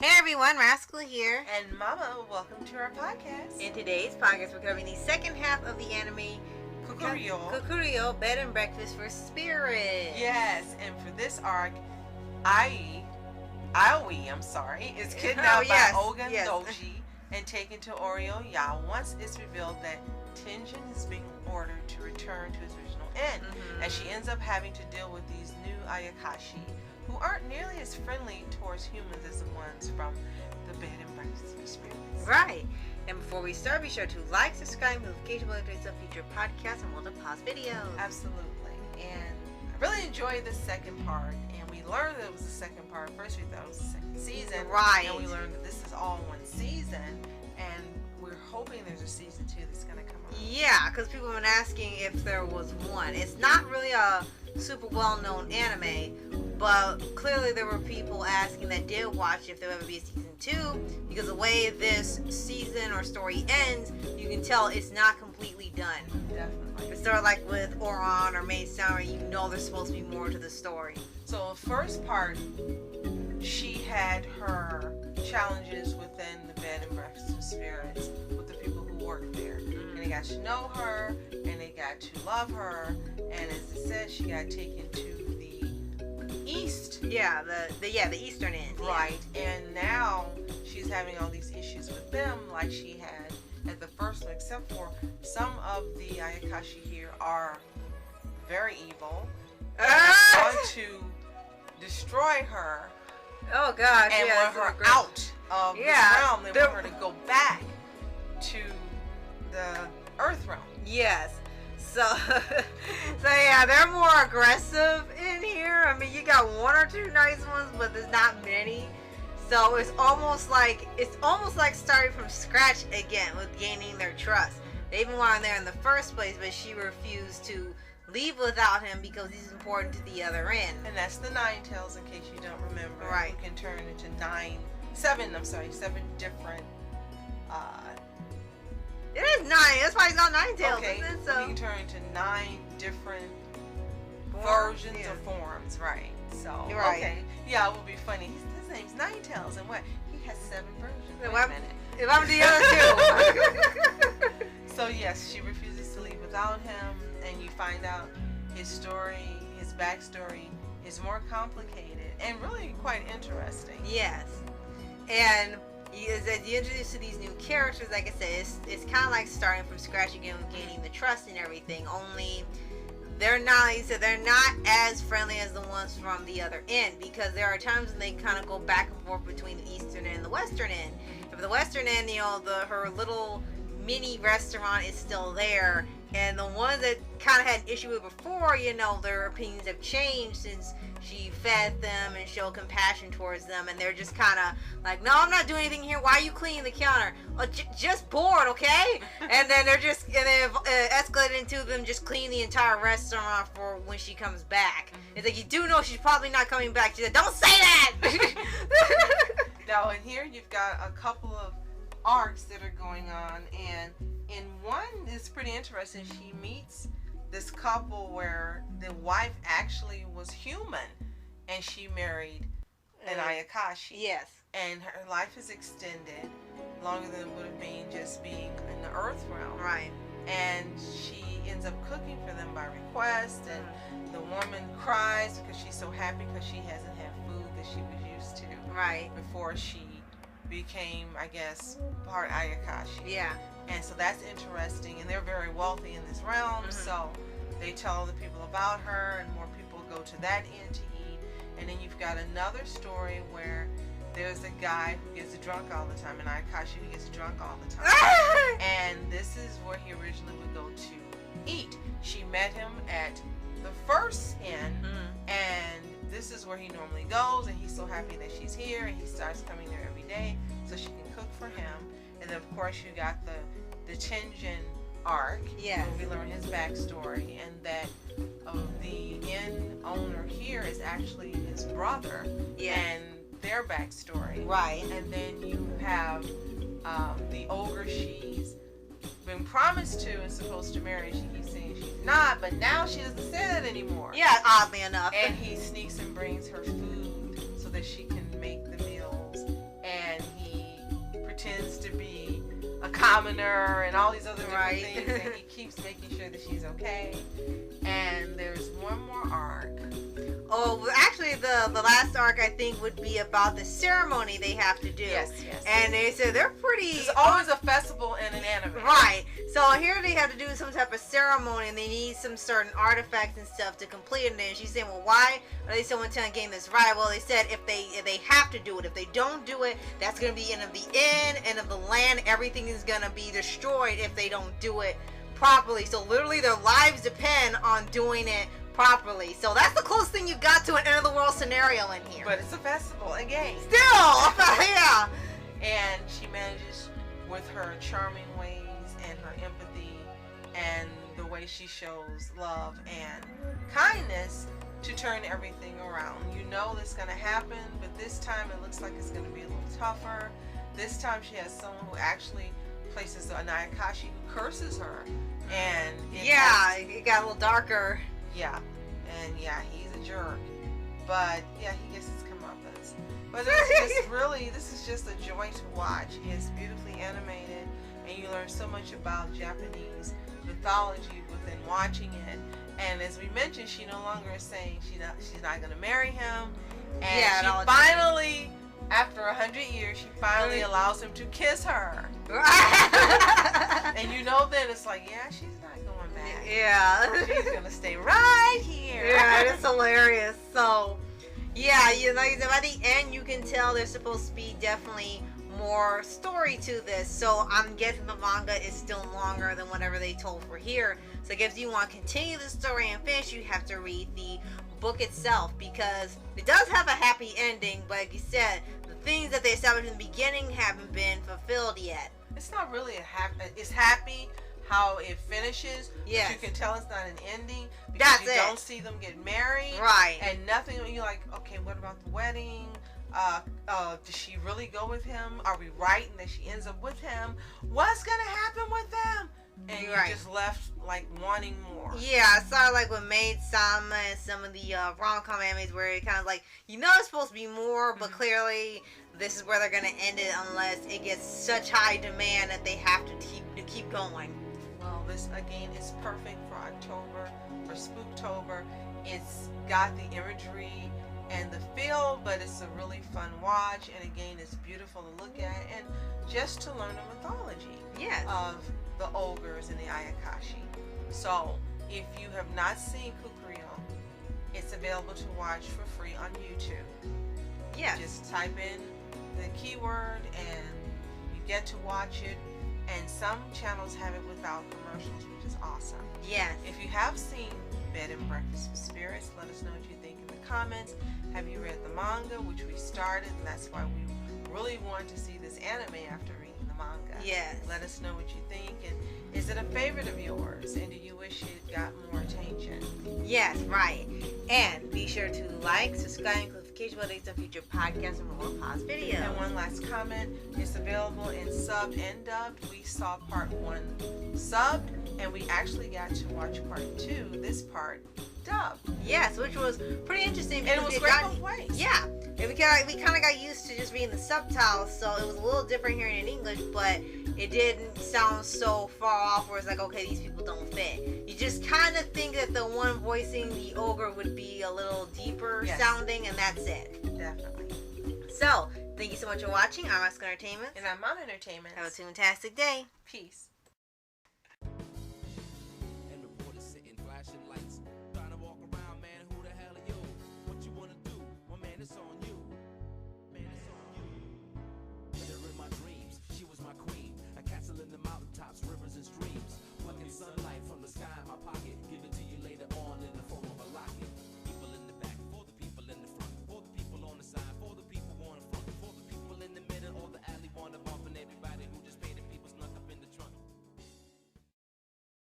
Hey everyone, Rascal here. And Mama, welcome to our podcast. In today's podcast, we're covering the second half of the anime Kakuriyo. Bed and Breakfast for Spirits. Yes, and for this arc, Aoi, is kidnapped by Ougan-douji and taken to Orio-ya once it's revealed that Tenjin is being ordered to return to his original end. And she ends up having to deal with these new ayakashi, who aren't nearly as friendly towards humans as the ones from the Bed and Breakfast for Spirits. Right. And before we start, be sure to like, subscribe, notification bell updates of future podcasts, and we'll pause videos. Absolutely. And I really enjoyed the second part, and we learned that it was the second part. First we thought it was the second season. Right. And we learned that this is all one season, and we're hoping there's a season 2 that's going to come out. Yeah, because people have been asking if there was one. It's not really a super well-known anime, but clearly there were people asking that did watch if there will ever be a season 2, because the way this season or story ends, you can tell it's not completely done. Definitely. It's sort of like with Oron or Maid Sound, where you know there's supposed to be more to the story. So the first part, she had her challenges within the Bed and Breakfast of Spirits with the people who work there. And they got to know her, and they got to love her, and as it said, she got taken to the east. Yeah, the eastern end. Right, and now she's having all these issues with them like she had at the first one, except for some of the ayakashi here are very evil. They want to destroy her. Oh gosh, and want her out of the realm. They want her to go back to the Earth realm. Yes. So yeah, they're more aggressive in here. I mean, you got one or two nice ones, but there's not many. So it's almost like starting from scratch again with gaining their trust. They even wanted there in the first place, but she refused to leave without him because he's important to the other end. And that's the Nine Tails, in case you don't remember. Right. You can turn into seven different. It is 9. That's why it's not Nine Tails. Okay. Isn't it? So you can turn into 9 different versions or forms, right? So okay, yeah, it would be funny. His name's Nine Tails, and what? He has 7 versions. Wait a minute. If I'm the other two. So yes, she refuses to leave without him, and you find out his story, his backstory is more complicated and really quite interesting. Yes, and as you introduce to these new characters, like I said, it's kind of like starting from scratch again with gaining the trust and everything. Only they're not, like you said, they're not as friendly as the ones from the other end, because there are times when they kind of go back and forth between the eastern and the western end. For the western end, her little mini restaurant is still there, and the ones that kind of had an issue with before, their opinions have changed since she fed them and showed compassion towards them, and they're just kind of like, no, I'm not doing anything here. Why are you cleaning the counter? Oh, just bored, okay? And then they've escalated into them just cleaning the entire restaurant for when she comes back. It's like, you do know she's probably not coming back. She's like, don't say that! Now, in here, you've got a couple of arcs that are going on, and in one is pretty interesting. She meets this couple where the wife actually was human, and she married an ayakashi. Yes. And her life is extended longer than it would have been just being in the earth realm. Right. And she ends up cooking for them by request, and the woman cries because she's so happy because she hasn't had food that she was used to. Right. Before she became, I guess, part ayakashi. Yeah. And so that's interesting, and they're very wealthy in this realm, so they tell other people about her, and more people go to that end to eat. And then you've got another story where there's a guy who gets drunk all the time, an ayakashi who gets drunk all the time. And this is where he originally would go to eat. She met him at the first inn, and this is where he normally goes, and he's so happy that she's here, and he starts coming there every day so she can cook for him. And then, of course, you got the Tenjin arc, yes, where we learn his backstory, and that the inn owner here is actually his brother, and their backstory. Right. And then you have the ogre she's been promised to and supposed to marry. She keeps saying she's not, but now she doesn't say that anymore. Yeah, oddly enough. And he sneaks and brings her food so that she can make the meals. And pretends to be a commoner and all these other different Right. things, and he keeps making sure that she's okay. And there's one more arc. Oh, well, actually, the last arc I think would be about the ceremony they have to do. Yes. And they said they're pretty. There's always a festival in an anime. Right. So here they have to do some type of ceremony, and they need some certain artifacts and stuff to complete it. And she's saying, well, why are they so intent on getting this right? Well, they said if they have to do it. If they don't do it, that's going to be the end of the end of the land. Everything is going to be destroyed if they don't do it properly. So literally their lives depend on doing it properly. So that's the closest thing you got to an end of the world scenario in here. But it's a festival again. Still, yeah. And she manages with her charming ways and her empathy and the way she shows love and kindness to turn everything around. You know this is going to happen, but this time it looks like it's going to be a little tougher. This time she has someone who actually places an ayakashi who curses her. And it got a little darker. Yeah, and yeah, he's a jerk. But yeah, he gets his comeuppance. But this is just a joy to watch. It's beautifully animated, and you learn so much about Japanese mythology within watching it. And as we mentioned, she no longer is saying she's not going to marry him. And she finally, after 100 years, she finally allows him to kiss her. And you know then it's like, yeah, she's not going back. Yeah. She's going to stay right here. Yeah, it's hilarious. So, yeah, like by the end, you can tell there's supposed to be definitely more story to this. So I'm guessing the manga is still longer than whatever they told for here. So if you want to continue the story and finish, you have to read the book itself, because it does have a happy ending, but like you said, the things that they established in the beginning haven't been fulfilled yet. It's not really it's happy how it finishes. Yes. But you can tell it's not an ending because you don't see them get married. Right. And nothing. You're like, okay, what about the wedding? Does she really go with him? Are we right in that she ends up with him? What's gonna happen with them? And you're just left like wanting more. Yeah, I saw like with Maid Sama and some of the rom-com animes where it kind of like, it's supposed to be more, but clearly this is where they're gonna end it unless it gets such high demand that they have to keep going. Well, this again is perfect for October, for Spooktober. It's got the imagery and the feel, but it's a really fun watch, and again, it's beautiful to look at, and just to learn the mythology of the ogres and the ayakashi. So, if you have not seen Kakuriyo, it's available to watch for free on YouTube. Yeah. Just type in the keyword and you get to watch it, and some channels have it without commercials, which is awesome. Yes. If you have seen Bed and Breakfast with Spirits, let us know what you think in the comments. Have you read the manga, which we started, and that's why we really want to see this anime after reading the manga. Yes. Let us know what you think, and is it a favorite of yours, and do you wish it got more attention? Yes, right. And be sure to like, subscribe, and click the notification bell to future podcasts and more Paws videos. And one last comment, it's available in subbed and dubbed. We saw part 1 subbed, and we actually got to watch part 2, this part, dubbed. Yes, which was pretty interesting. And it was great both ways. Yeah. And we kind of got used to just reading the subtitles, so it was a little different hearing it in English, but it didn't sound so far off where it's like, okay, these people don't fit. You just kind of think that the one voicing the ogre would be a little deeper sounding, and that's it. Definitely. So, thank you so much for watching. I'm Oscar Entertainment. And I'm Mom Entertainment. Have a fantastic day. Peace.